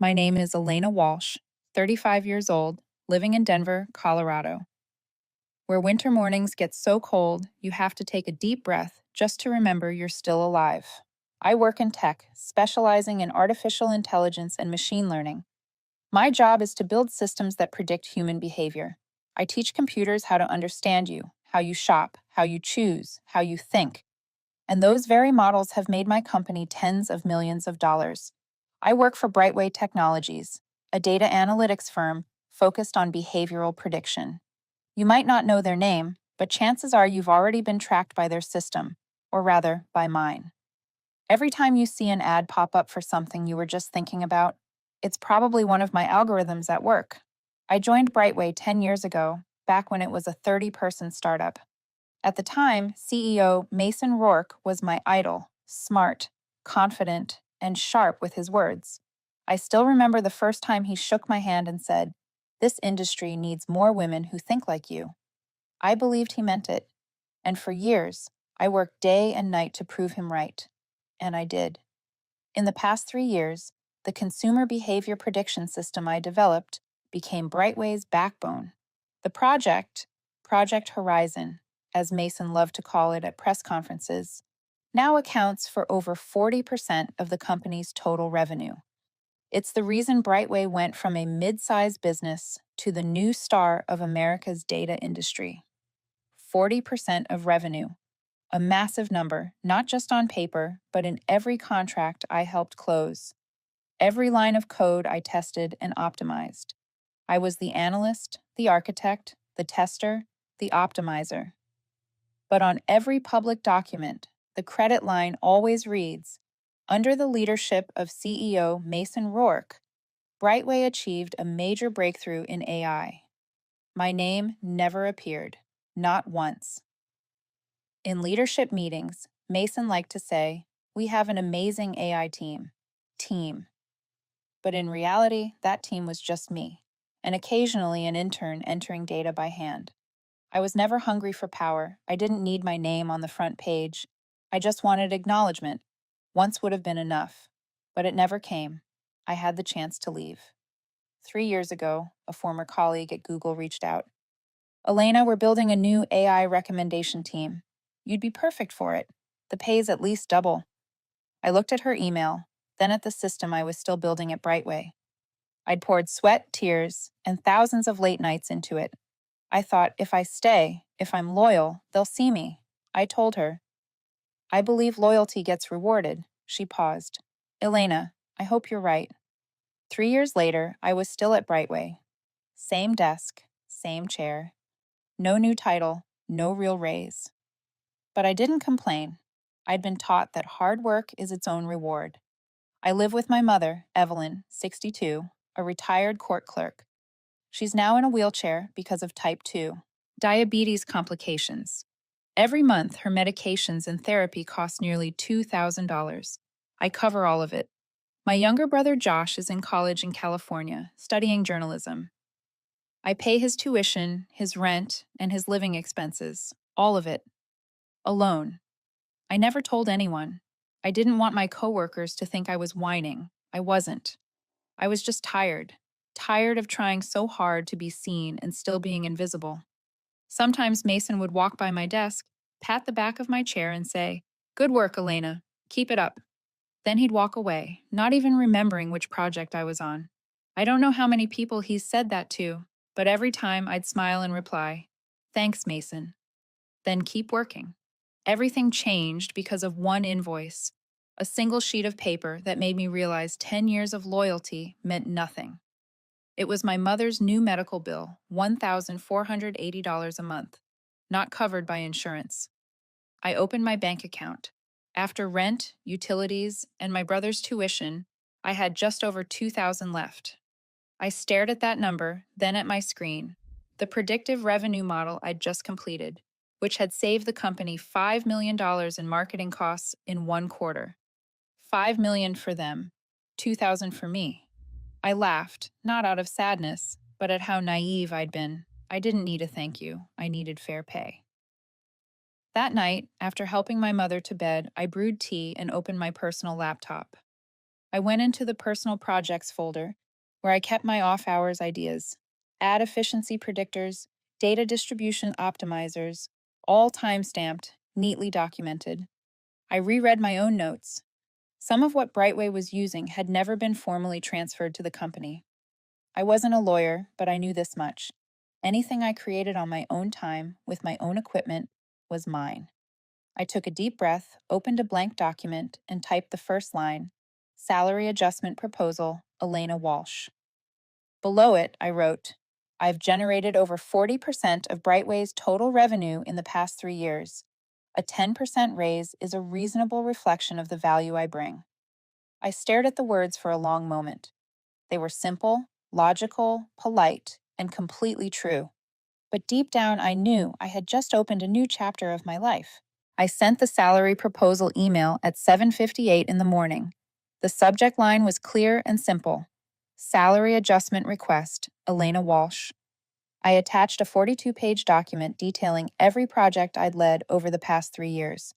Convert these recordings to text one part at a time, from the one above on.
My name is Elena Walsh, 35 years old, living in Denver, Colorado, where winter mornings get so cold you have to take a deep breath just to remember you're still alive. I work in tech, specializing in artificial intelligence and machine learning. My job is to build systems that predict human behavior. I teach computers how to understand you, how you shop, how you choose, how you think. And those very models have made my company tens of millions of dollars. I work for Brightway Technologies, a data analytics firm focused on behavioral prediction. You might not know their name, but chances are you've already been tracked by their system, or rather, by mine. Every time you see an ad pop up for something you were just thinking about, it's probably one of my algorithms at work. I joined Brightway 10 years ago, back when it was a 30-person startup. At the time, CEO Mason Rourke was my idol, smart, confident, and sharp with his words. I still remember the first time he shook my hand and said, "This industry needs more women who think like you." I believed he meant it, and for years, I worked day and night to prove him right. And I did. In the past 3 years, the consumer behavior prediction system I developed became Brightway's backbone. The project, Project Horizon, as Mason loved to call it at press conferences, now accounts for over 40% of the company's total revenue. It's the reason Brightway went from a mid-sized business to the new star of America's data industry. 40% of revenue, a massive number, not just on paper, but in every contract I helped close. Every line of code I tested and optimized. I was the analyst, the architect, the tester, the optimizer. But on every public document, the credit line always reads, "Under the leadership of CEO Mason Rourke, Brightway achieved a major breakthrough in AI." My name never appeared, not once. In leadership meetings, Mason liked to say, "We have an amazing AI team." Team. But in reality, that team was just me, and occasionally an intern entering data by hand. I was never hungry for power. I didn't need my name on the front page. I just wanted acknowledgement. Once would have been enough. But it never came. I had the chance to leave. 3 years ago, a former colleague at Google reached out. "Elena, we're building a new AI recommendation team. You'd be perfect for it. The pay's at least double." I looked at her email, then at the system I was still building at Brightway. I'd poured sweat, tears, and thousands of late nights into it. I thought, if I stay, if I'm loyal, they'll see me. I told her. "I believe loyalty gets rewarded." She paused. "Elena, I hope you're right." 3 years later, I was still at Brightway. Same desk, same chair. No new title, no real raise. But I didn't complain. I'd been taught that hard work is its own reward. I live with my mother, Evelyn, 62, a retired court clerk. She's now in a wheelchair because of type 2 diabetes complications. Every month, her medications and therapy cost nearly $2,000. I cover all of it. My younger brother Josh is in college in California, studying journalism. I pay his tuition, his rent, and his living expenses, all of it, alone. I never told anyone. I didn't want my coworkers to think I was whining. I wasn't. I was just tired. Tired of trying so hard to be seen and still being invisible. Sometimes Mason would walk by my desk, pat the back of my chair, and say, "Good work, Elena. Keep it up." Then he'd walk away, not even remembering which project I was on. I don't know how many people he's said that to, but every time I'd smile and reply, "Thanks, Mason." Then keep working. Everything changed because of one invoice, a single sheet of paper that made me realize 10 years of loyalty meant nothing. It was my mother's new medical bill, $1,480 a month, not covered by insurance. I opened my bank account. After rent, utilities, and my brother's tuition, I had just over $2,000 left. I stared at that number, then at my screen, the predictive revenue model I'd just completed, which had saved the company $5 million in marketing costs in 1 quarter. $5 million for them, $2,000 for me. I laughed, not out of sadness, but at how naive I'd been. I didn't need a thank you. I needed fair pay. That night, after helping my mother to bed, I brewed tea and opened my personal laptop. I went into the personal projects folder, where I kept my off hours ideas, ad efficiency predictors, data distribution optimizers, all time stamped, neatly documented. I reread my own notes. Some of what Brightway was using had never been formally transferred to the company. I wasn't a lawyer, but I knew this much. Anything I created on my own time, with my own equipment, was mine. I took a deep breath, opened a blank document, and typed the first line: Salary Adjustment Proposal, Elena Walsh. Below it, I wrote, I've generated over 40% of Brightway's total revenue in the past 3 years. A 10% raise is a reasonable reflection of the value I bring. I stared at the words for a long moment. They were simple, logical, polite, and completely true. But deep down, I knew I had just opened a new chapter of my life. I sent the salary proposal email at 7:58 in the morning. The subject line was clear and simple: Salary Adjustment Request, Elena Walsh. I attached a 42-page document detailing every project I'd led over the past 3 years: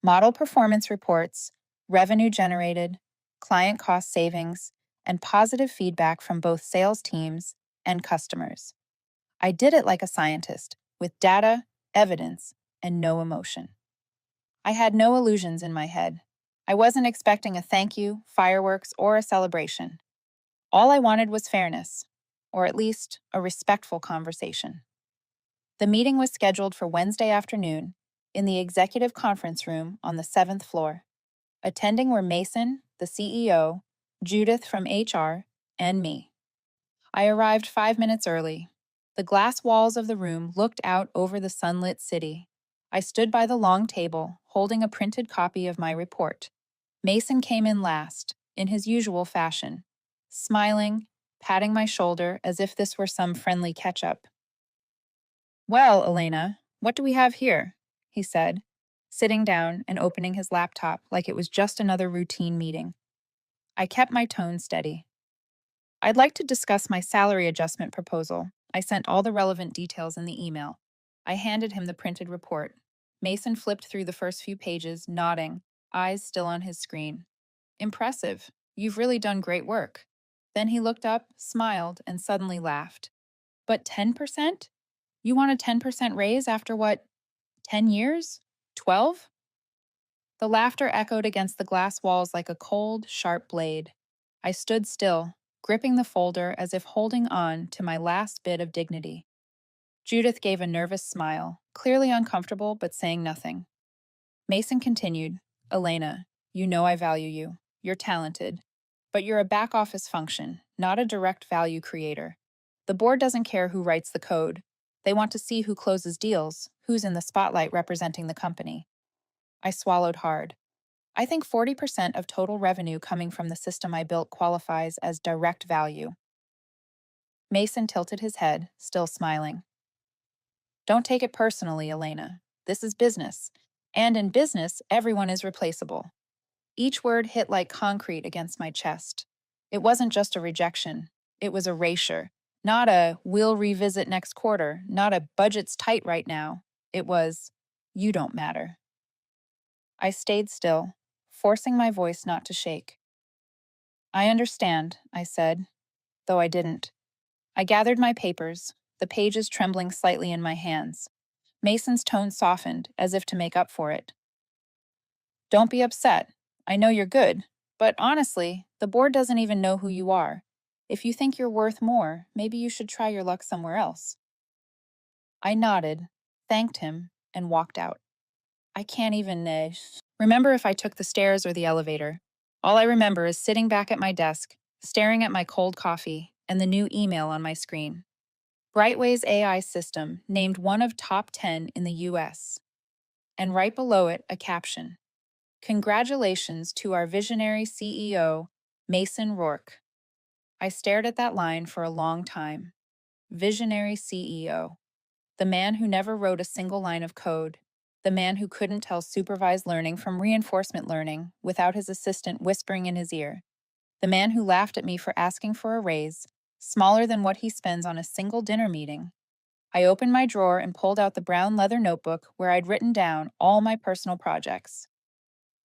model performance reports, revenue generated, client cost savings, and positive feedback from both sales teams and customers. I did it like a scientist, with data, evidence, and no emotion. I had no illusions in my head. I wasn't expecting a thank you, fireworks, or a celebration. All I wanted was fairness, or at least a respectful conversation. The meeting was scheduled for Wednesday afternoon in the executive conference room on the 7th floor. Attending were Mason, the CEO, Judith from HR, and me. I arrived 5 minutes early. The glass walls of the room looked out over the sunlit city. I stood by the long table, holding a printed copy of my report. Mason came in last, in his usual fashion, smiling, patting my shoulder as if this were some friendly catch-up. Well, Elena, what do we have here? He said, sitting down and opening his laptop like it was just another routine meeting. I kept my tone steady. I'd like to discuss my salary adjustment proposal. I sent all the relevant details in the email. I handed him the printed report. Mason flipped through the first few pages, nodding, eyes still on his screen. Impressive. You've really done great work. Then he looked up, smiled, and suddenly laughed. But 10%? You want a 10% raise after what, 10 years? 12? The laughter echoed against the glass walls like a cold, sharp blade. I stood still, gripping the folder as if holding on to my last bit of dignity. Judith gave a nervous smile, clearly uncomfortable but saying nothing. Mason continued, Elena, you know I value you. You're talented. But you're a back office function, not a direct value creator. The board doesn't care who writes the code. They want to see who closes deals, who's in the spotlight representing the company. I swallowed hard. I think 40% of total revenue coming from the system I built qualifies as direct value. Mason tilted his head, still smiling. Don't take it personally, Elena. This is business. And in business, everyone is replaceable. Each word hit like concrete against my chest. It wasn't just a rejection. It was erasure. Not a, we'll revisit next quarter. Not a, budget's tight right now. It was, you don't matter. I stayed still, forcing my voice not to shake. I understand, I said, though I didn't. I gathered my papers, the pages trembling slightly in my hands. Mason's tone softened, as if to make up for it. Don't be upset. I know you're good, but honestly, the board doesn't even know who you are. If you think you're worth more, maybe you should try your luck somewhere else. I nodded, thanked him, and walked out. I can't even remember if I took the stairs or the elevator. All I remember is sitting back at my desk, staring at my cold coffee and the new email on my screen. Brightway's AI system named one of top 10 in the US. And right below it, a caption. Congratulations to our visionary CEO, Mason Rourke. I stared at that line for a long time. Visionary CEO. The man who never wrote a single line of code. The man who couldn't tell supervised learning from reinforcement learning without his assistant whispering in his ear. The man who laughed at me for asking for a raise, smaller than what he spends on a single dinner meeting. I opened my drawer and pulled out the brown leather notebook where I'd written down all my personal projects.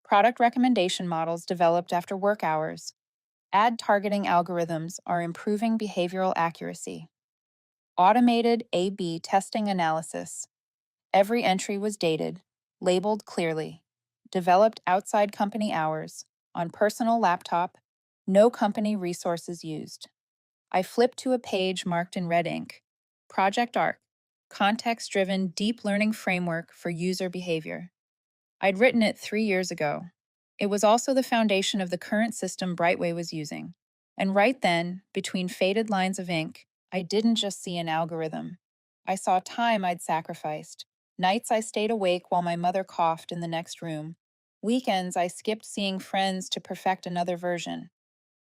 Product recommendation models developed after work hours, Ad targeting algorithms are improving behavioral accuracy. Automated A/B testing analysis. Every entry was dated, labeled clearly, developed outside company hours, on personal laptop, no company resources used. I flipped to a page marked in red ink. Project ARC, context-driven deep learning framework for user behavior. I'd written it 3 years ago. It was also the foundation of the current system Brightway was using. And right then, between faded lines of ink, I didn't just see an algorithm. I saw time I'd sacrificed. Nights I stayed awake while my mother coughed in the next room. Weekends I skipped seeing friends to perfect another version.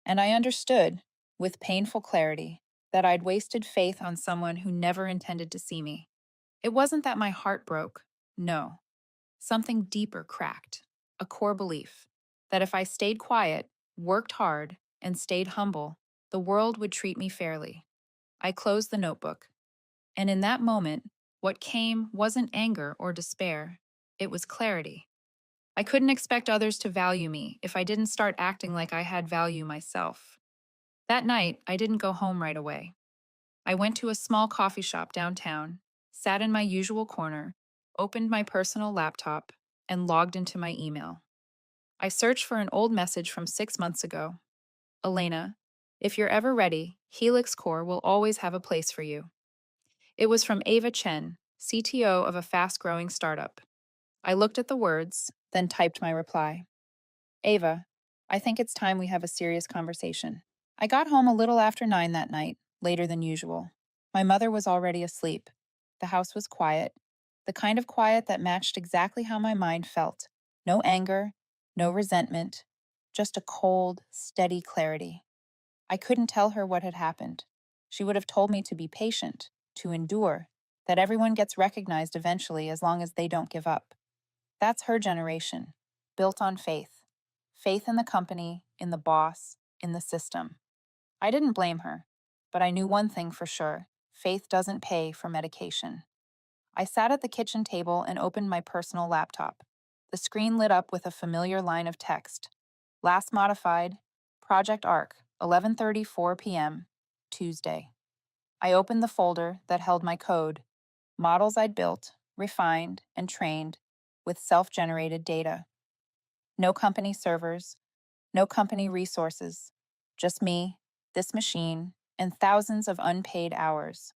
And I understood, with painful clarity, that I'd wasted faith on someone who never intended to see me. It wasn't that my heart broke. No. Something deeper cracked, a core belief that if I stayed quiet, worked hard, and stayed humble, the world would treat me fairly. I closed the notebook, and in that moment, what came wasn't anger or despair, it was clarity. I couldn't expect others to value me if I didn't start acting like I had value myself. That night, I didn't go home right away. I went to a small coffee shop downtown, sat in my usual corner, opened my personal laptop, and logged into my email. I searched for an old message from 6 months ago. Elena, if you're ever ready, Helix Core will always have a place for you. It was from Ava Chen, CTO of a fast-growing startup. I looked at the words, then typed my reply. Ava, I think it's time we have a serious conversation. I got home a little after 9 that night, later than usual. My mother was already asleep. The house was quiet, the kind of quiet that matched exactly how my mind felt. No anger, no resentment, just a cold, steady clarity. I couldn't tell her what had happened. She would have told me to be patient, to endure, that everyone gets recognized eventually as long as they don't give up. That's her generation, built on faith. Faith in the company, in the boss, in the system. I didn't blame her, but I knew one thing for sure: faith doesn't pay for medication. I sat at the kitchen table and opened my personal laptop. The screen lit up with a familiar line of text. Last modified, Project ARC, 11:34 p.m., Tuesday. I opened the folder that held my code, models I'd built, refined, and trained with self-generated data. No company servers, no company resources, just me, this machine, and thousands of unpaid hours.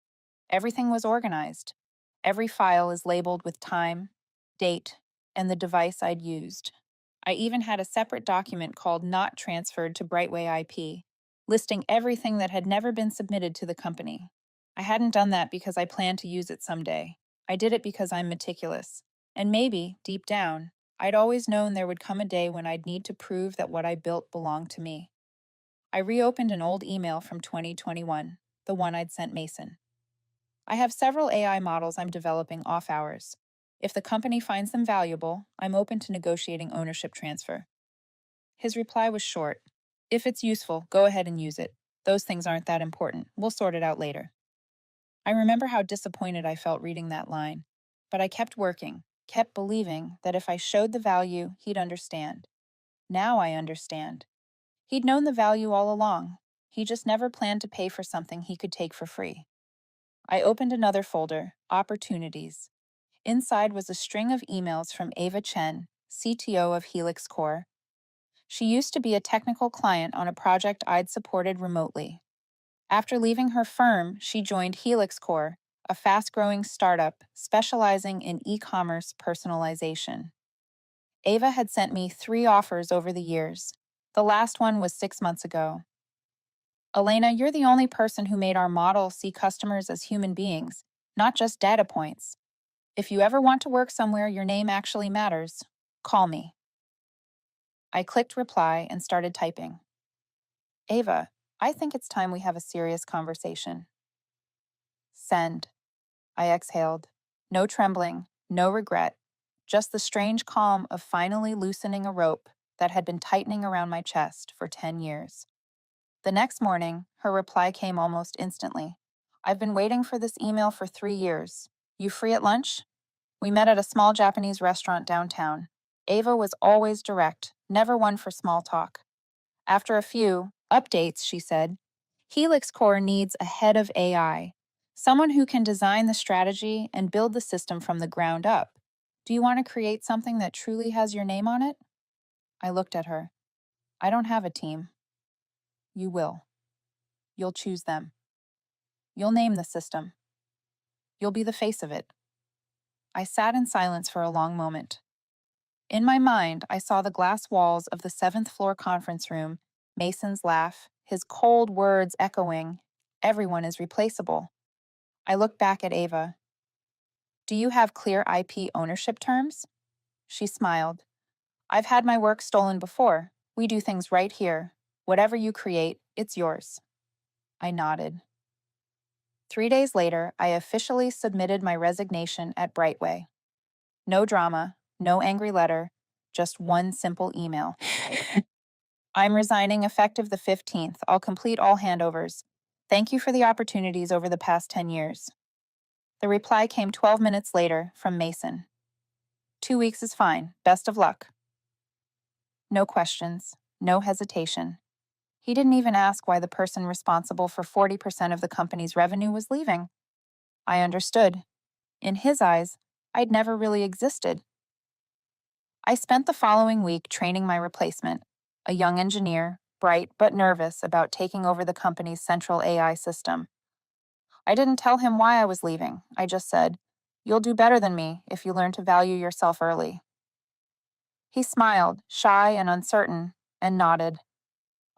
Everything was organized. Every file is labeled with time, date, and the device I'd used. I even had a separate document called Not Transferred to Brightway IP, listing everything that had never been submitted to the company. I hadn't done that because I planned to use it someday. I did it because I'm meticulous. And maybe, deep down, I'd always known there would come a day when I'd need to prove that what I built belonged to me. I reopened an old email from 2021, the one I'd sent Mason. I have several AI models I'm developing off hours. If the company finds them valuable, I'm open to negotiating ownership transfer. His reply was short. If it's useful, go ahead and use it. Those things aren't that important. We'll sort it out later. I remember how disappointed I felt reading that line, but I kept working, kept believing that if I showed the value, he'd understand. Now I understand. He'd known the value all along. He just never planned to pay for something he could take for free. I opened another folder, Opportunities. Inside was a string of emails from Ava Chen, CTO of Helix Core. She used to be a technical client on a project I'd supported remotely. After leaving her firm, she joined Helix Core, a fast-growing startup specializing in e-commerce personalization. Ava had sent me 3 offers over the years. The last one was 6 months ago. Elena, you're the only person who made our model see customers as human beings, not just data points. If you ever want to work somewhere your name actually matters, call me. I clicked reply and started typing. Ava, I think it's time we have a serious conversation. Send. I exhaled. No trembling, no regret, just the strange calm of finally loosening a rope that had been tightening around my chest for 10 years. The next morning, her reply came almost instantly. I've been waiting for this email for 3 years. You free at lunch? We met at a small Japanese restaurant downtown. Ava was always direct, never one for small talk. After a few, Updates, she said. Helix Core needs a head of AI, someone who can design the strategy and build the system from the ground up. Do you want to create something that truly has your name on it? I looked at her. I don't have a team. You will. You'll choose them. You'll name the system. You'll be the face of it. I sat in silence for a long moment. In my mind, I saw the glass walls of the seventh floor conference room, Mason's laugh, his cold words echoing, "Everyone is replaceable." I looked back at Ava. "Do you have clear IP ownership terms?" She smiled. "I've had my work stolen before. We do things right here. Whatever you create, it's yours." I nodded. 3 days later, I officially submitted my resignation at Brightway. No drama, no angry letter, just one simple email. "I'm resigning effective the 15th. I'll complete all handovers. Thank you for the opportunities over the past 10 years. The reply came 12 minutes later from Mason. 2 weeks is fine. Best of luck." No questions, no hesitation. He didn't even ask why the person responsible for 40% of the company's revenue was leaving. I understood. In his eyes, I'd never really existed. I spent the following week training my replacement, a young engineer, bright but nervous about taking over the company's central AI system. I didn't tell him why I was leaving. I just said, "You'll do better than me if you learn to value yourself early." He smiled, shy and uncertain, and nodded.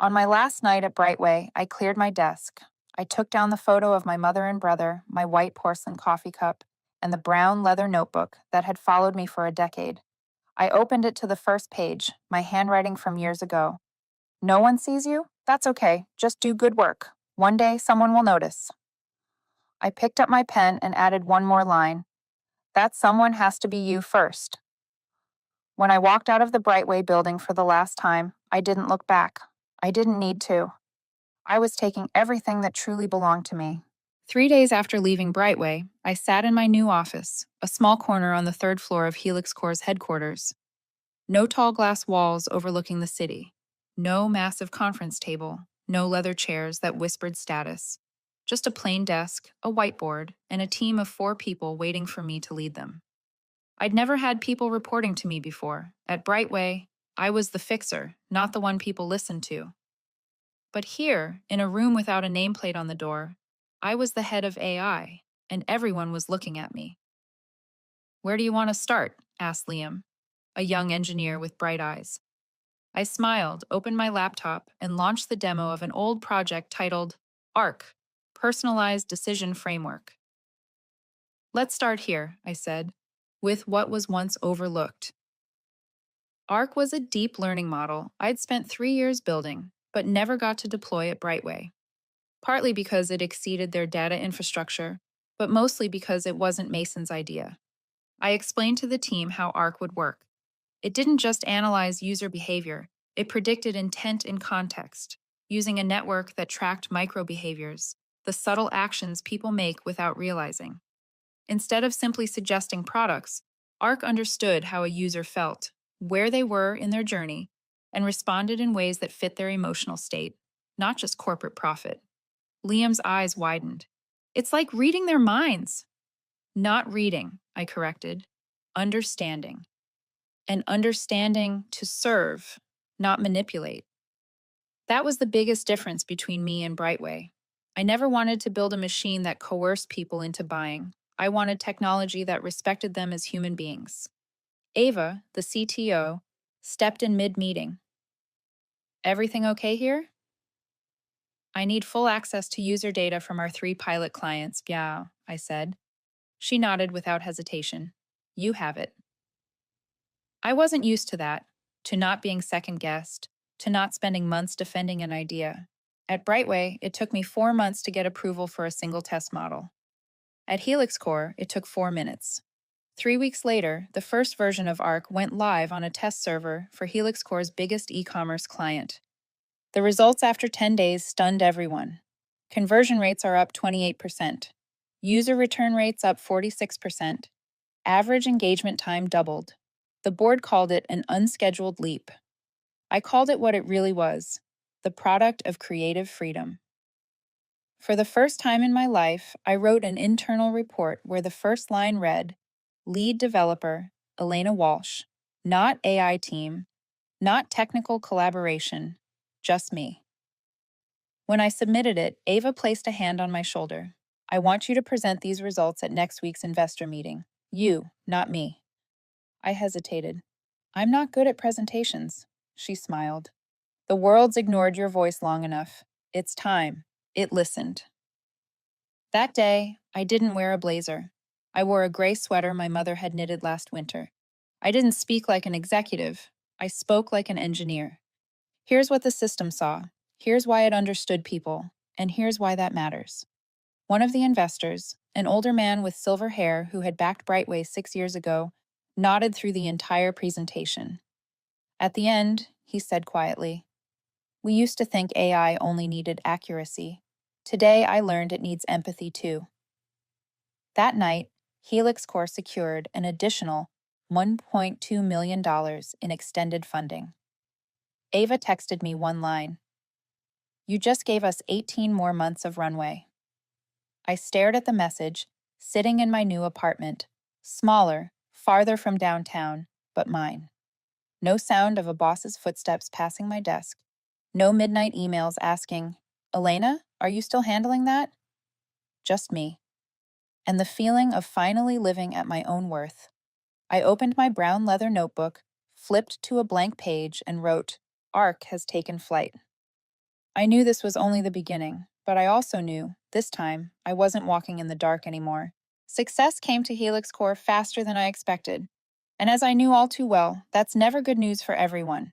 On my last night at Brightway, I cleared my desk. I took down the photo of my mother and brother, my white porcelain coffee cup, and the brown leather notebook that had followed me for a decade. I opened it to the first page, my handwriting from years ago. "No one sees you? That's okay. Just do good work. One day, someone will notice." I picked up my pen and added one more line. "That someone has to be you first." When I walked out of the Brightway building for the last time, I didn't look back. I didn't need to. I was taking everything that truly belonged to me. 3 days after leaving Brightway, I sat in my new office, a small corner on the third floor of Helix Core's headquarters. No tall glass walls overlooking the city. No massive conference table. No leather chairs that whispered status. Just a plain desk, a whiteboard, and a team of 4 people waiting for me to lead them. I'd never had people reporting to me before. At Brightway, I was the fixer, not the one people listened to. But here, in a room without a nameplate on the door, I was the head of AI, and everyone was looking at me. "Where do you want to start?" asked Liam, a young engineer with bright eyes. I smiled, opened my laptop, and launched the demo of an old project titled ARC, Personalized Decision Framework. "Let's start here," I said, with what was once overlooked. ARC was a deep learning model I'd spent 3 years building, but never got to deploy at Brightway. Partly because it exceeded their data infrastructure, but mostly because it wasn't Mason's idea. I explained to the team how ARC would work. It didn't just analyze user behavior, it predicted intent in context, using a network that tracked micro-behaviors, the subtle actions people make without realizing. Instead of simply suggesting products, ARC understood how a user felt, where they were in their journey, and responded in ways that fit their emotional state, not just corporate profit. Liam's eyes widened. "It's like reading their minds." "Not reading," I corrected. "Understanding. And understanding to serve, not manipulate." That was the biggest difference between me and Brightway. I never wanted to build a machine that coerced people into buying. I wanted technology that respected them as human beings. Ava, the CTO, stepped in mid-meeting. "Everything okay here?" "I need full access to user data from our 3 pilot clients, yeah," I said. She nodded without hesitation. "You have it." I wasn't used to that, to not being second-guessed, to not spending months defending an idea. At Brightway, it took me 4 months to get approval for a single test model. At Helix Core, it took 4 minutes. 3 weeks later, the first version of ARC went live on a test server for Helix Core's biggest e-commerce client. The results after 10 days stunned everyone. Conversion rates are up 28%. User return rates up 46%. Average engagement time doubled. The board called it an unscheduled leap. I called it what it really was: the product of creative freedom. For the first time in my life, I wrote an internal report where the first line read, Lead developer, Elena Walsh, not AI team, not technical collaboration, just me. When I submitted it, Ava placed a hand on my shoulder. I want you to present these results at next week's investor meeting. You, not me. I hesitated. I'm not good at presentations. She smiled. The world's ignored your voice long enough. It's time. It listened. That day, I didn't wear a blazer. I wore a gray sweater my mother had knitted last winter. I didn't speak like an executive. I spoke like an engineer. Here's what the system saw. Here's why it understood people. And here's why that matters. One of the investors, an older man with silver hair who had backed Brightway 6 years ago, nodded through the entire presentation. At the end, he said quietly, We used to think AI only needed accuracy. Today, I learned it needs empathy too. That night, Helix Core secured an additional $1.2 million in extended funding. Ava texted me one line. You just gave us 18 more months of runway. I stared at the message, sitting in my new apartment, smaller, farther from downtown, but mine. No sound of a boss's footsteps passing my desk. No midnight emails asking, Elena, are you still handling that? Just me. And the feeling of finally living at my own worth. I opened my brown leather notebook, flipped to a blank page, and wrote, Arc has taken flight. I knew this was only the beginning, but I also knew, this time, I wasn't walking in the dark anymore. Success came to Helix Core faster than I expected. And as I knew all too well, that's never good news for everyone.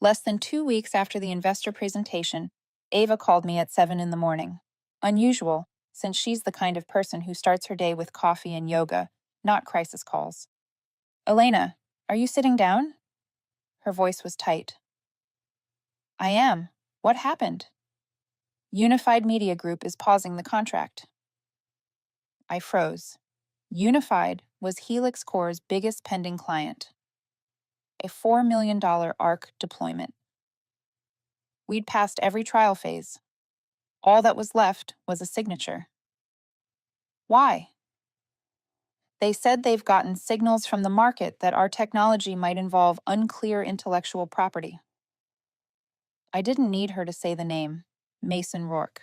Less than 2 weeks after the investor presentation, Ava called me at 7 in the morning. Unusual, since she's the kind of person who starts her day with coffee and yoga, not crisis calls. Elena, are you sitting down? Her voice was tight. I am. What happened? Unified Media Group is pausing the contract. I froze. Unified was Helix Core's biggest pending client, a $4 million ARC deployment. We'd passed every trial phase. All that was left was a signature. Why? They said they've gotten signals from the market that our technology might involve unclear intellectual property. I didn't need her to say the name, Mason Rourke.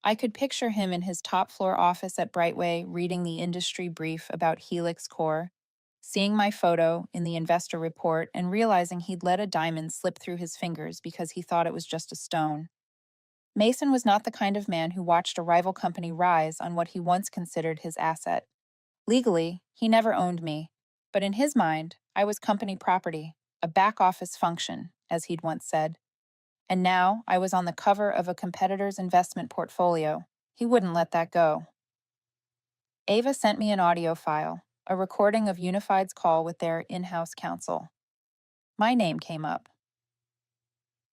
I could picture him in his top floor office at Brightway reading the industry brief about Helix Core, seeing my photo in the investor report and realizing he'd let a diamond slip through his fingers because he thought it was just a stone. Mason was not the kind of man who watched a rival company rise on what he once considered his asset. Legally, he never owned me, but in his mind, I was company property, a back office function, as he'd once said. And now I was on the cover of a competitor's investment portfolio. He wouldn't let that go. Ava sent me an audio file, a recording of Unified's call with their in-house counsel. My name came up.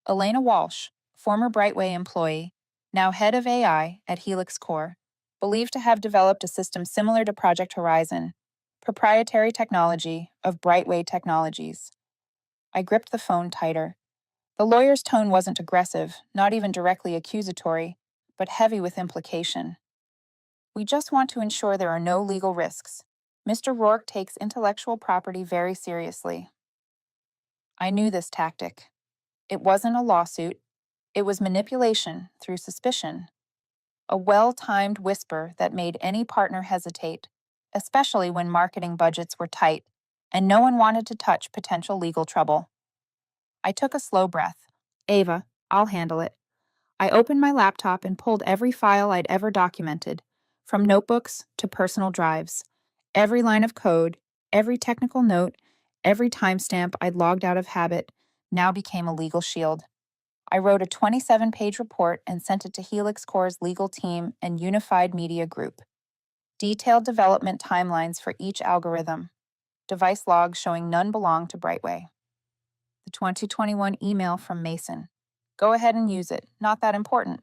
Elena Walsh, former Brightway employee, now head of AI at Helix Core, believed to have developed a system similar to Project Horizon, proprietary technology of Brightway Technologies. I gripped the phone tighter. The lawyer's tone wasn't aggressive, not even directly accusatory, but heavy with implication. We just want to ensure there are no legal risks. Mr. Rourke takes intellectual property very seriously. I knew this tactic. It wasn't a lawsuit. It was manipulation through suspicion. A well-timed whisper that made any partner hesitate, especially when marketing budgets were tight and no one wanted to touch potential legal trouble. I took a slow breath. Ava, I'll handle it. I opened my laptop and pulled every file I'd ever documented, from notebooks to personal drives. Every line of code, every technical note, every timestamp I'd logged out of habit now became a legal shield. I wrote a 27-page report and sent it to Helix Core's legal team and Unified Media Group. Detailed development timelines for each algorithm. Device logs showing none belong to Brightway. The 2021 email from Mason. Go ahead and use it. Not that important.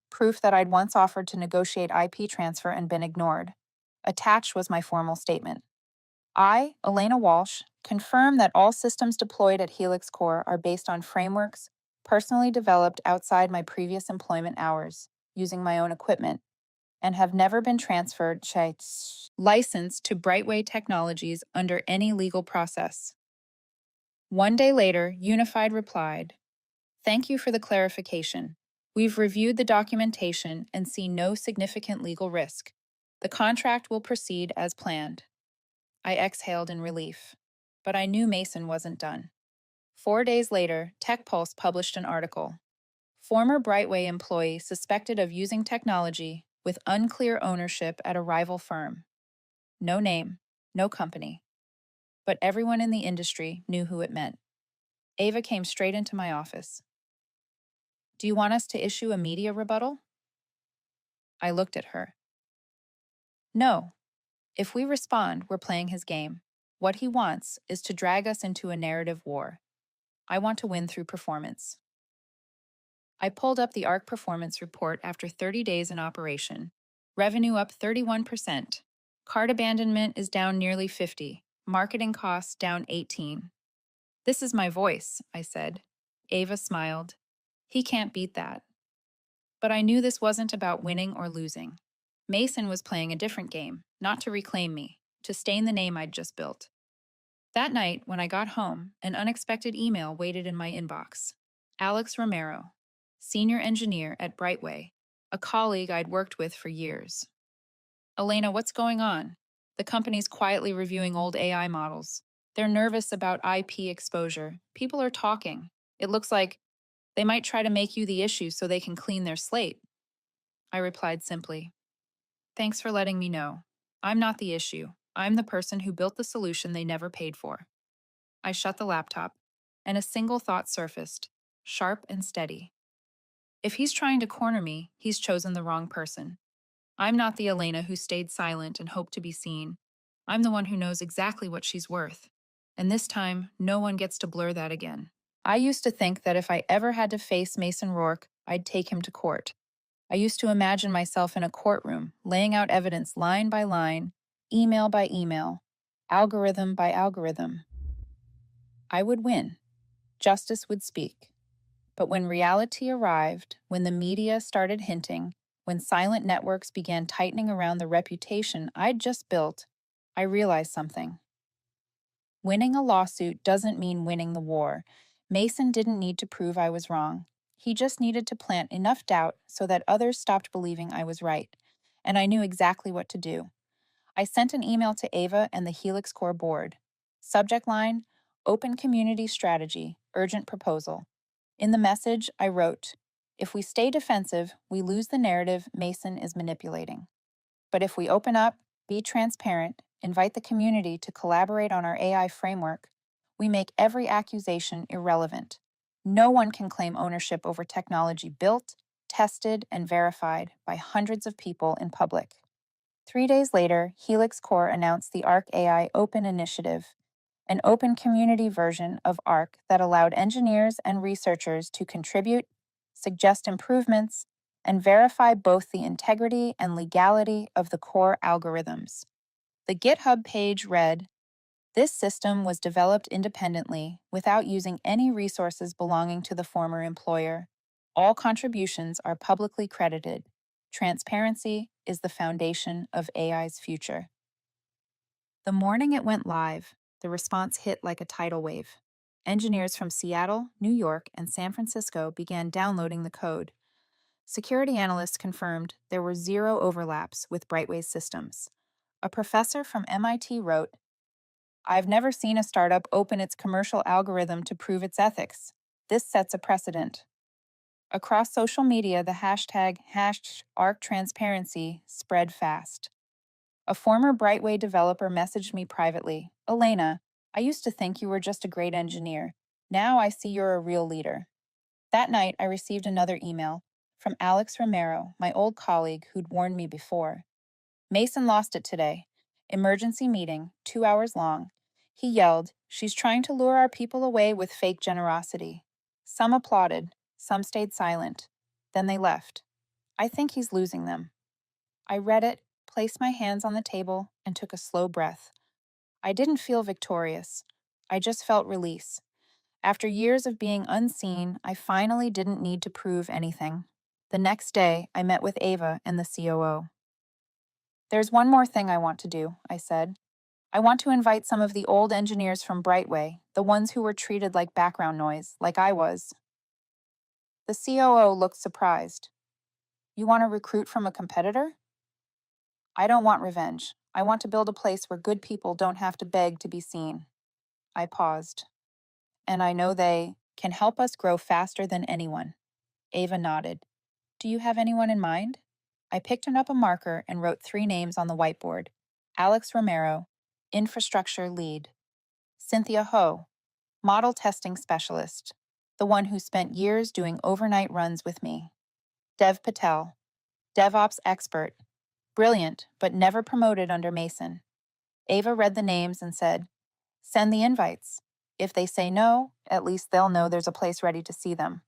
Proof that I'd once offered to negotiate IP transfer and been ignored. Attached was my formal statement. I, Elena Walsh, confirm that all systems deployed at Helix Core are based on frameworks, personally developed outside my previous employment hours, using my own equipment, and have never been transferred licensed to Brightway Technologies under any legal process. 1 day later, Unified replied, "Thank you for the clarification. We've reviewed the documentation and see no significant legal risk. The contract will proceed as planned." I exhaled in relief, but I knew Mason wasn't done. 4 days later, TechPulse published an article. Former Brightway employee suspected of using technology with unclear ownership at a rival firm. No name, no company, but everyone in the industry knew who it meant. Ava came straight into my office. "Do you want us to issue a media rebuttal?" I looked at her. "No. If we respond, we're playing his game. What he wants is to drag us into a narrative war. I want to win through performance." I pulled up the ARC performance report after 30 days in operation. Revenue up 31%. Cart abandonment is down nearly 50. Marketing costs down 18. "This is my voice," I said. Ava smiled. "He can't beat that." But I knew this wasn't about winning or losing. Mason was playing a different game, not to reclaim me, to stain the name I'd just built. That night, when I got home, an unexpected email waited in my inbox. Alex Romero, senior engineer at Brightway, a colleague I'd worked with for years. "Elena, what's going on? The company's quietly reviewing old AI models. They're nervous about IP exposure. People are talking. It looks like they might try to make you the issue so they can clean their slate." I replied simply, "Thanks for letting me know. I'm not the issue. I'm the person who built the solution they never paid for." I shut the laptop, and a single thought surfaced, sharp and steady. If he's trying to corner me, he's chosen the wrong person. I'm not the Elena who stayed silent and hoped to be seen. I'm the one who knows exactly what she's worth. And this time, no one gets to blur that again. I used to think that if I ever had to face Mason Rourke, I'd take him to court. I used to imagine myself in a courtroom, laying out evidence line by line, email by email, algorithm by algorithm. I would win. Justice would speak. But when reality arrived, when the media started hinting, when silent networks began tightening around the reputation I'd just built, I realized something. Winning a lawsuit doesn't mean winning the war. Mason didn't need to prove I was wrong. He just needed to plant enough doubt so that others stopped believing I was right. And I knew exactly what to do. I sent an email to Ava and the Helix Core board. Subject line: Open Community Strategy, Urgent Proposal. In the message, I wrote, "If we stay defensive, we lose the narrative Mason is manipulating. But if we open up, be transparent, invite the community to collaborate on our AI framework, we make every accusation irrelevant. No one can claim ownership over technology built, tested, and verified by hundreds of people in public." 3 days later, Helix Core announced the ARC AI Open Initiative, an open community version of ARC that allowed engineers and researchers to contribute, suggest improvements, and verify both the integrity and legality of the core algorithms. The GitHub page read, "This system was developed independently without using any resources belonging to the former employer. All contributions are publicly credited. Transparency is the foundation of AI's future." The morning it went live, the response hit like a tidal wave. Engineers from Seattle, New York, and San Francisco began downloading the code. Security analysts confirmed there were zero overlaps with Brightway's systems. A professor from MIT wrote, "I've never seen a startup open its commercial algorithm to prove its ethics. This sets a precedent." Across social media, the hashtag #ArcTransparency spread fast. A former Brightway developer messaged me privately, "Elena, I used to think you were just a great engineer. Now I see you're a real leader." That night, I received another email from Alex Romero, my old colleague who'd warned me before. "Mason lost it today. Emergency meeting, 2 hours long. He yelled, 'She's trying to lure our people away with fake generosity.' Some applauded, some stayed silent. Then they left. I think he's losing them." I read it, placed my hands on the table, and took a slow breath. I didn't feel victorious. I just felt release. After years of being unseen, I finally didn't need to prove anything. The next day, I met with Ava and the COO. "There's one more thing I want to do," I said. "I want to invite some of the old engineers from Brightway, the ones who were treated like background noise, like I was." The COO looked surprised. "You want to recruit from a competitor?" "I don't want revenge. I want to build a place where good people don't have to beg to be seen." I paused. "And I know they can help us grow faster than anyone." Ava nodded. "Do you have anyone in mind?" I picked up a marker and wrote 3 names on the whiteboard. Alex Romero, infrastructure lead. Cynthia Ho, model testing specialist, the one who spent years doing overnight runs with me. Dev Patel, DevOps expert, brilliant but never promoted under Mason. Ava read the names and said, "Send the invites. If they say no, at least they'll know there's a place ready to see them."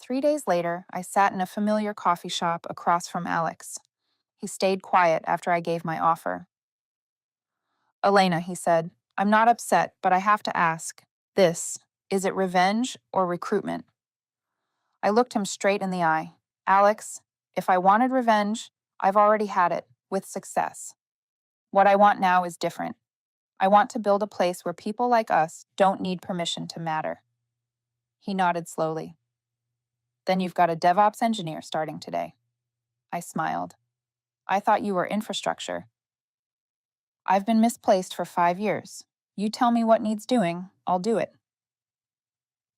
3 days later, I sat in a familiar coffee shop across from Alex. He stayed quiet after I gave my offer. "Elena," he said, "I'm not upset, but I have to ask. This, is it revenge or recruitment?" I looked him straight in the eye. "Alex, if I wanted revenge, I've already had it, with success. What I want now is different. I want to build a place where people like us don't need permission to matter." He nodded slowly. "Then you've got a DevOps engineer starting today." I smiled. "I thought you were infrastructure." "I've been misplaced for 5 years. You tell me what needs doing, I'll do it."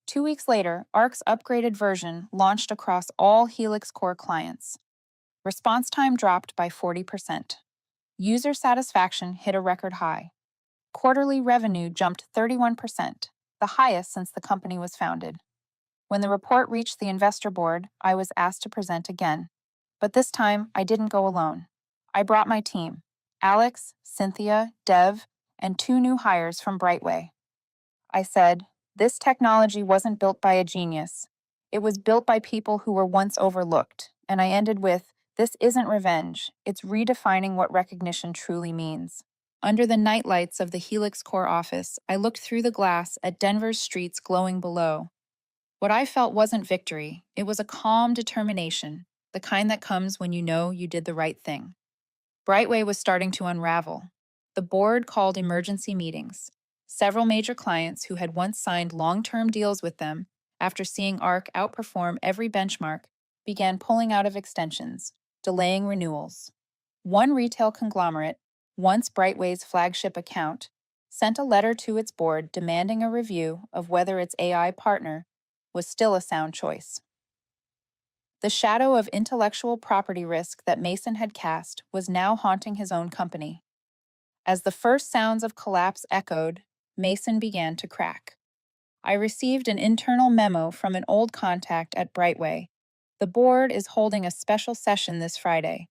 2 weeks later, Arc's upgraded version launched across all Helix Core clients. Response time dropped by 40%. User satisfaction hit a record high. Quarterly revenue jumped 31%, the highest since the company was founded. When the report reached the investor board, I was asked to present again. But this time, I didn't go alone. I brought my team: Alex, Cynthia, Dev, and 2 new hires from Brightway. I said, "This technology wasn't built by a genius. It was built by people who were once overlooked." And I ended with, "This isn't revenge. It's redefining what recognition truly means." Under the nightlights of the Helix Core office, I looked through the glass at Denver's streets glowing below. What I felt wasn't victory. It was a calm determination, the kind that comes when you know you did the right thing. Brightway was starting to unravel. The board called emergency meetings. Several major clients who had once signed long-term deals with them, after seeing Arc outperform every benchmark, began pulling out of extensions, delaying renewals. One retail conglomerate, once Brightway's flagship account, sent a letter to its board demanding a review of whether its AI partner was still a sound choice. The shadow of intellectual property risk that Mason had cast was now haunting his own company. As the first sounds of collapse echoed, Mason began to crack. I received an internal memo from an old contact at Brightway. "The board is holding a special session this Friday.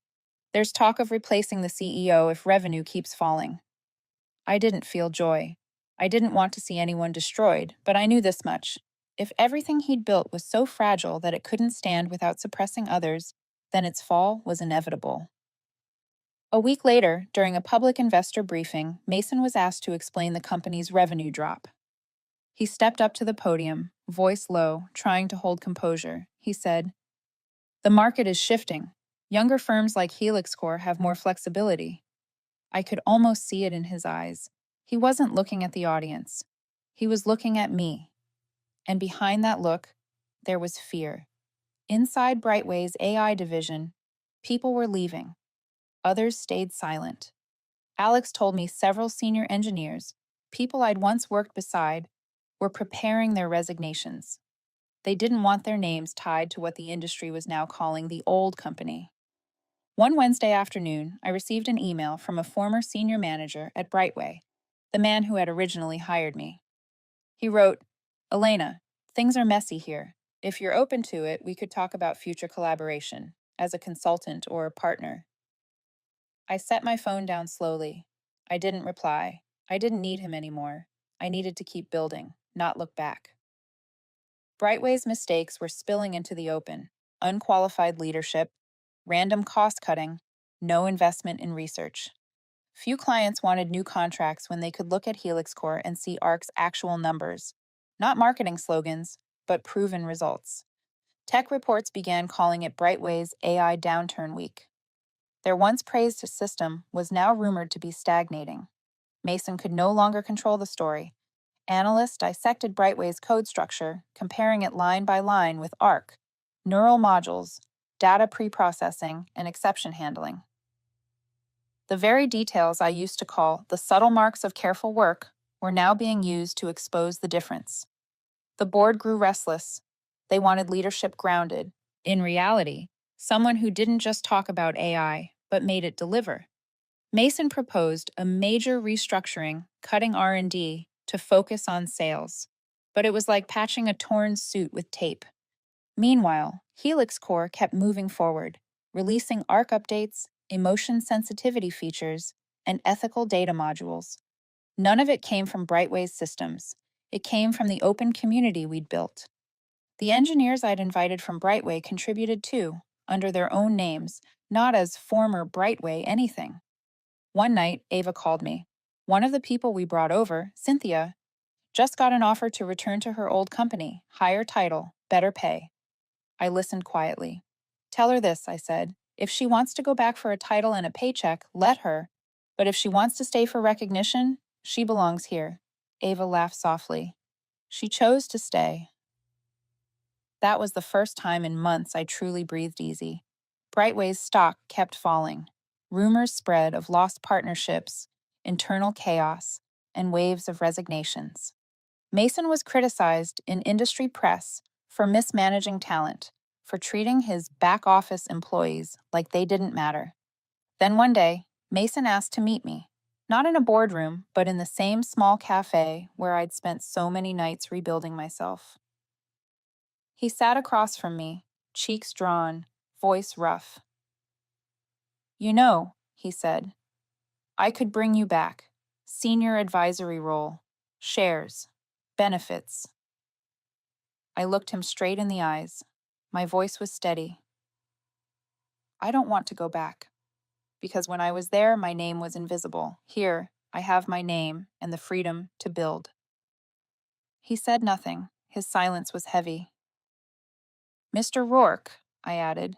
There's talk of replacing the CEO if revenue keeps falling." I didn't feel joy. I didn't want to see anyone destroyed, but I knew this much. If everything he'd built was so fragile that it couldn't stand without suppressing others, then its fall was inevitable. A week later, during a public investor briefing, Mason was asked to explain the company's revenue drop. He stepped up to the podium, voice low, trying to hold composure. He said, "The market is shifting. Younger firms like Helix Core have more flexibility." I could almost see it in his eyes. He wasn't looking at the audience. He was looking at me. And behind that look, there was fear. Inside Brightway's AI division, people were leaving. Others stayed silent. Alex told me several senior engineers, people I'd once worked beside, were preparing their resignations. They didn't want their names tied to what the industry was now calling the old company. One Wednesday afternoon, I received an email from a former senior manager at Brightway, the man who had originally hired me. He wrote, "Elena, things are messy here. If you're open to it, we could talk about future collaboration, as a consultant or a partner." I set my phone down slowly. I didn't reply. I didn't need him anymore. I needed to keep building, not look back. Brightway's mistakes were spilling into the open: unqualified leadership, random cost cutting, no investment in research. Few clients wanted new contracts when they could look at Helix Core and see Arc's actual numbers. Not marketing slogans, but proven results. Tech reports began calling it Brightway's AI downturn week. Their once praised system was now rumored to be stagnating. Mason could no longer control the story. Analysts dissected Brightway's code structure, comparing it line by line with ARC, neural modules, data preprocessing, and exception handling. The very details I used to call the subtle marks of careful work were now being used to expose the difference. The board grew restless. They wanted leadership grounded. In reality, someone who didn't just talk about AI, but made it deliver. Mason proposed a major restructuring, cutting R&D to focus on sales. But it was like patching a torn suit with tape. Meanwhile, Helix Core kept moving forward, releasing ARC updates, emotion sensitivity features, and ethical data modules. None of it came from Brightway's systems. It came from the open community we'd built. The engineers I'd invited from Brightway contributed too, under their own names, not as former Brightway anything. One night, Ava called me. One of the people we brought over, Cynthia, just got an offer to return to her old company, higher title, better pay. I listened quietly. Tell her this, I said. If she wants to go back for a title and a paycheck, let her. But if she wants to stay for recognition, she belongs here. Ava laughed softly. She chose to stay. That was the first time in months I truly breathed easy. Brightway's stock kept falling. Rumors spread of lost partnerships, internal chaos, and waves of resignations. Mason was criticized in industry press for mismanaging talent, for treating his back office employees like they didn't matter. Then one day, Mason asked to meet me, not in a boardroom, but in the same small cafe where I'd spent so many nights rebuilding myself. He sat across from me, cheeks drawn, voice rough. You know, he said, I could bring you back. Senior advisory role, shares, benefits. I looked him straight in the eyes. My voice was steady. I don't want to go back, because when I was there, my name was invisible. Here, I have my name and the freedom to build. He said nothing. His silence was heavy. Mr. Rourke, I added,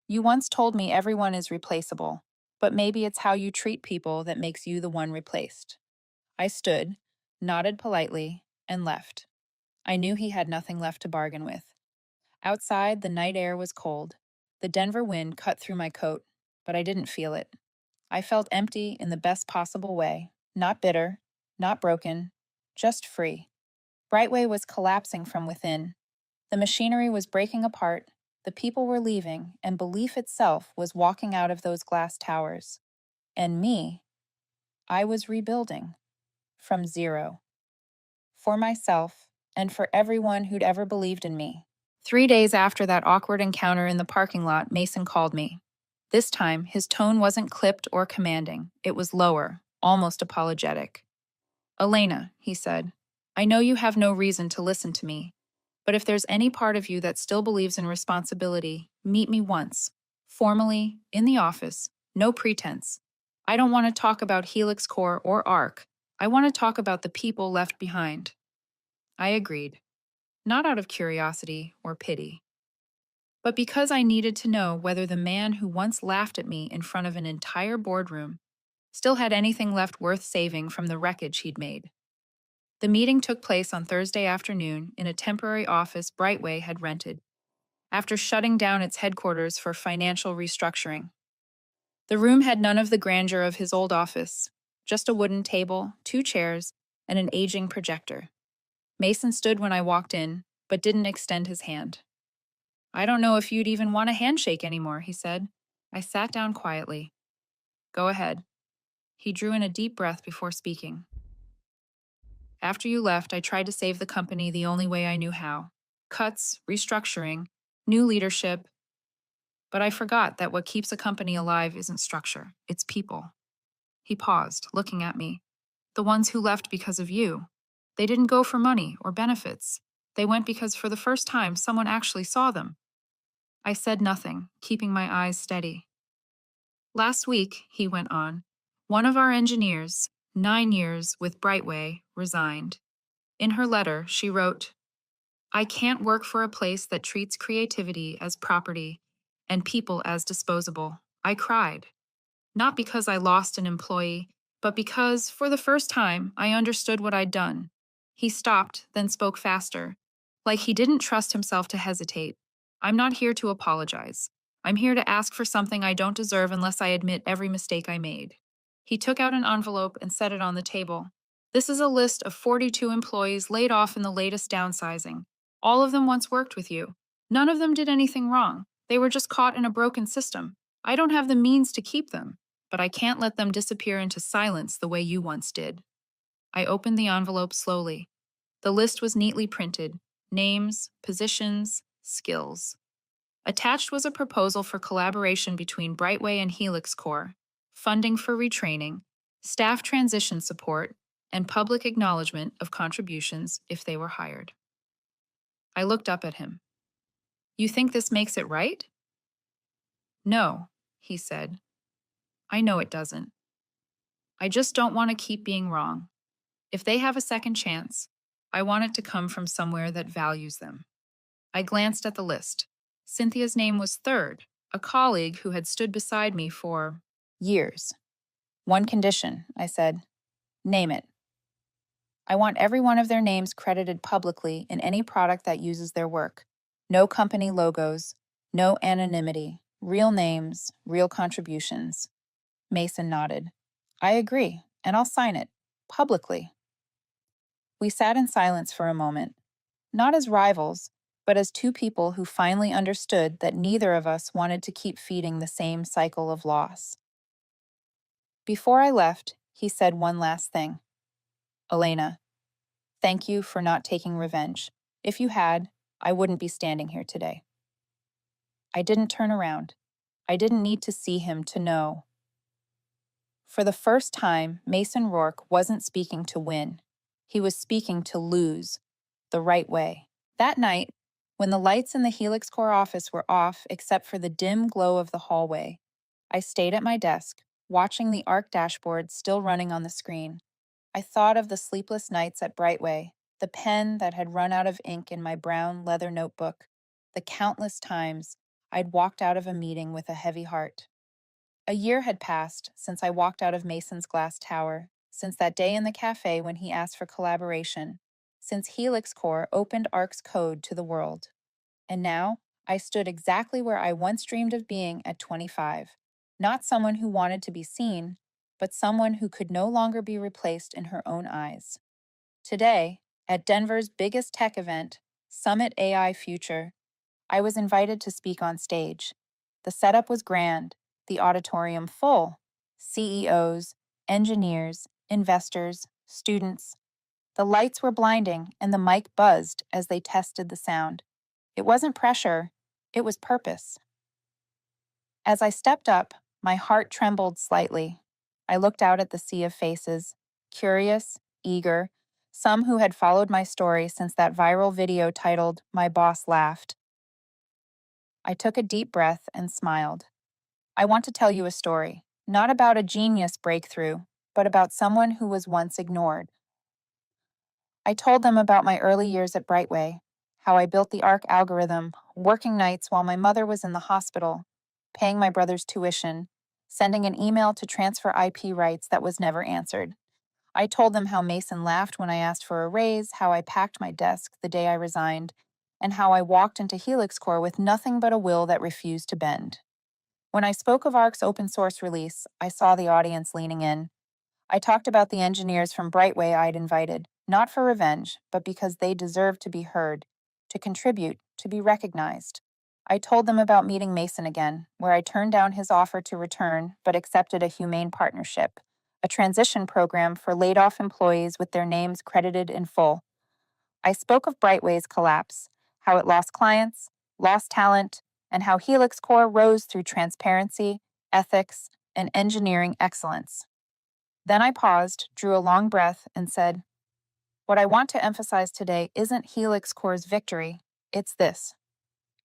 you once told me everyone is replaceable, but maybe it's how you treat people that makes you the one replaced. I stood, nodded politely, and left. I knew he had nothing left to bargain with. Outside, the night air was cold. The Denver wind cut through my coat, but I didn't feel it. I felt empty in the best possible way, not bitter, not broken, just free. Brightway was collapsing from within. The machinery was breaking apart, the people were leaving, and belief itself was walking out of those glass towers. And me, I was rebuilding. From zero. For myself, and for everyone who'd ever believed in me. 3 days after that awkward encounter in the parking lot, Mason called me. This time, his tone wasn't clipped or commanding. It was lower, almost apologetic. Elena, he said, I know you have no reason to listen to me, but if there's any part of you that still believes in responsibility, meet me once. Formally, in the office, no pretense. I don't want to talk about Helix Core or ARC. I want to talk about the people left behind. I agreed, not out of curiosity or pity, but because I needed to know whether the man who once laughed at me in front of an entire boardroom still had anything left worth saving from the wreckage he'd made. The meeting took place on Thursday afternoon in a temporary office Brightway had rented, after shutting down its headquarters for financial restructuring. The room had none of the grandeur of his old office, just a wooden table, 2 chairs, and an aging projector. Mason stood when I walked in, but didn't extend his hand. I don't know if you'd even want a handshake anymore, he said. I sat down quietly. Go ahead. He drew in a deep breath before speaking. After you left, I tried to save the company the only way I knew how. Cuts, restructuring, new leadership. But I forgot that what keeps a company alive isn't structure, it's people. He paused, looking at me. The ones who left because of you. They didn't go for money or benefits. They went because for the first time, someone actually saw them. I said nothing, keeping my eyes steady. Last week, he went on, one of our engineers, 9 years with Brightway, resigned. In her letter, she wrote, "I can't work for a place that treats creativity as property and people as disposable." I cried, not because I lost an employee, but because, for the first time, I understood what I'd done. He stopped, then spoke faster, like he didn't trust himself to hesitate. "I'm not here to apologize. I'm here to ask for something I don't deserve unless I admit every mistake I made." He took out an envelope and set it on the table. "This is a list of 42 employees laid off in the latest downsizing. All of them once worked with you. None of them did anything wrong. They were just caught in a broken system. I don't have the means to keep them, but I can't let them disappear into silence the way you once did." I opened the envelope slowly. The list was neatly printed: names, positions, skills. Attached was a proposal for collaboration between Brightway and Helix Corps, funding for retraining, staff transition support, and public acknowledgement of contributions if they were hired. I looked up at him. "You think this makes it right?" "No," he said. "I know it doesn't. I just don't want to keep being wrong. If they have a second chance, I want it to come from somewhere that values them." I glanced at the list. Cynthia's name was third, a colleague who had stood beside me for years. "One condition," I said. "Name it. I want every one of their names credited publicly in any product that uses their work. No company logos, no anonymity, real names, real contributions." Mason nodded. "I agree, and I'll sign it. Publicly." We sat in silence for a moment, not as rivals, but as two people who finally understood that neither of us wanted to keep feeding the same cycle of loss. Before I left, he said one last thing. "Elena, thank you for not taking revenge. If you had, I wouldn't be standing here today." I didn't turn around. I didn't need to see him to know. For the first time, Mason Rourke wasn't speaking to win. He was speaking to lose, the right way. That night, when the lights in the Helix Corps office were off except for the dim glow of the hallway, I stayed at my desk, watching the ARC dashboard still running on the screen. I thought of the sleepless nights at Brightway, the pen that had run out of ink in my brown leather notebook, the countless times I'd walked out of a meeting with a heavy heart. A year had passed since I walked out of Mason's glass tower, since that day in the cafe when he asked for collaboration, since Helix Corps opened ARC's code to the world. And now, I stood exactly where I once dreamed of being at 25. Not someone who wanted to be seen, but someone who could no longer be replaced in her own eyes. Today, at Denver's biggest tech event, Summit AI Future, I was invited to speak on stage. The setup was grand, the auditorium full. CEOs, engineers, investors, students. The lights were blinding and the mic buzzed as they tested the sound. It wasn't pressure, it was purpose. As I stepped up, my heart trembled slightly. I looked out at the sea of faces, curious, eager, some who had followed my story since that viral video titled "My Boss Laughed." I took a deep breath and smiled. I want to tell you a story, not about a genius breakthrough, but about someone who was once ignored. I told them about my early years at Brightway, how I built the ARC algorithm, working nights while my mother was in the hospital, paying my brother's tuition, sending an email to transfer IP rights that was never answered. I told them how Mason laughed when I asked for a raise, how I packed my desk the day I resigned, and how I walked into Helix Corps with nothing but a will that refused to bend. When I spoke of ARC's open source release, I saw the audience leaning in. I talked about the engineers from Brightway I'd invited, not for revenge, but because they deserved to be heard, to contribute, to be recognized. I told them about meeting Mason again, where I turned down his offer to return but accepted a humane partnership, a transition program for laid-off employees with their names credited in full. I spoke of Brightway's collapse, how it lost clients, lost talent, and how Helix Corps rose through transparency, ethics, and engineering excellence. Then I paused, drew a long breath, and said, "What I want to emphasize today isn't Helix Corps' victory, it's this.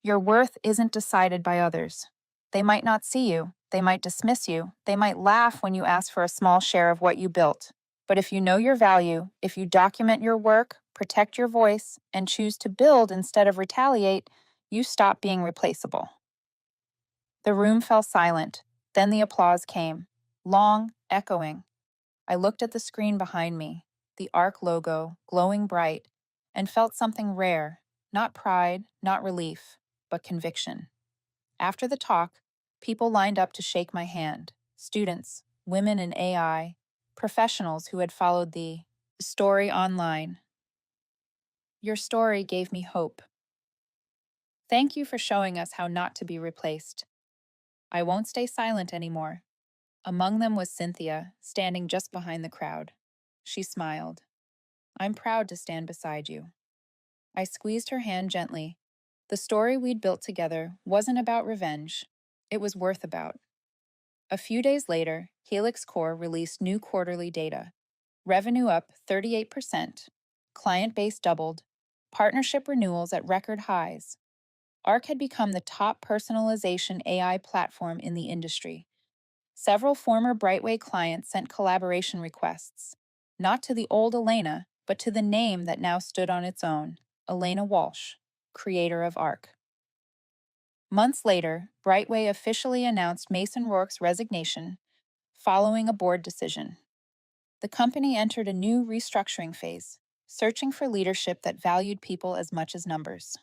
Your worth isn't decided by others. They might not see you, they might dismiss you, they might laugh when you ask for a small share of what you built. But if you know your value, if you document your work, protect your voice, and choose to build instead of retaliate, you stop being replaceable. The room fell silent. Then the applause came, long, echoing. I looked at the screen behind me, the ARC logo glowing bright, and felt something rare, not pride, not relief, but conviction. After the talk, people lined up to shake my hand, students, women in AI, professionals who had followed the story online. Your story gave me hope. Thank you for showing us how not to be replaced. I won't stay silent anymore. Among them was Cynthia, standing just behind the crowd. She smiled. I'm proud to stand beside you. I squeezed her hand gently. The story we'd built together wasn't about revenge. It was worth about. A few days later, Helix Core released new quarterly data. Revenue up 38%, client base doubled, partnership renewals at record highs. ARC had become the top personalization AI platform in the industry. Several former Brightway clients sent collaboration requests, not to the old Elena, but to the name that now stood on its own, Elena Walsh, creator of ARC. Months later, Brightway officially announced Mason Rourke's resignation following a board decision. The company entered a new restructuring phase, searching for leadership that valued people as much as numbers.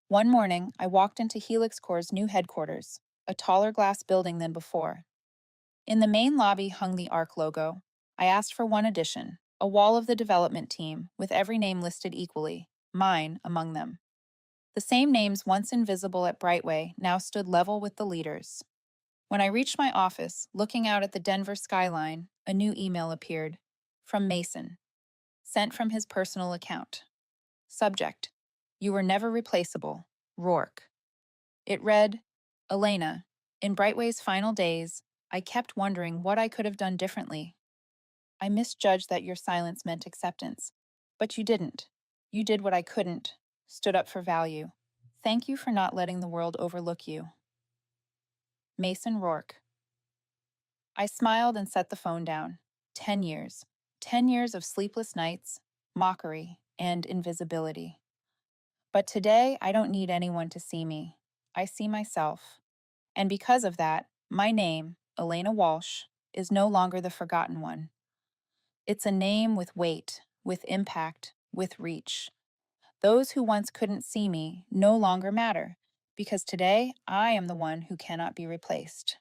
One morning, I walked into Helix Core's new headquarters, a taller glass building than before. In the main lobby hung the ARC logo. I asked for one addition, a wall of the development team, with every name listed equally, mine among them. The same names once invisible at Brightway now stood level with the leaders. When I reached my office, looking out at the Denver skyline, a new email appeared. From Mason. Sent from his personal account. Subject: You were never replaceable. Rourke. It read, Elena, in Brightway's final days, I kept wondering what I could have done differently. I misjudged that your silence meant acceptance. But you didn't. You did what I couldn't. Stood up for value. Thank you for not letting the world overlook you. Mason Rourke. I smiled and set the phone down. 10 years. 10 years of sleepless nights, mockery, and invisibility. But today, I don't need anyone to see me. I see myself. And because of that, my name, Elena Walsh, is no longer the forgotten one. It's a name with weight, with impact, with reach. Those who once couldn't see me no longer matter, because today I am the one who cannot be replaced.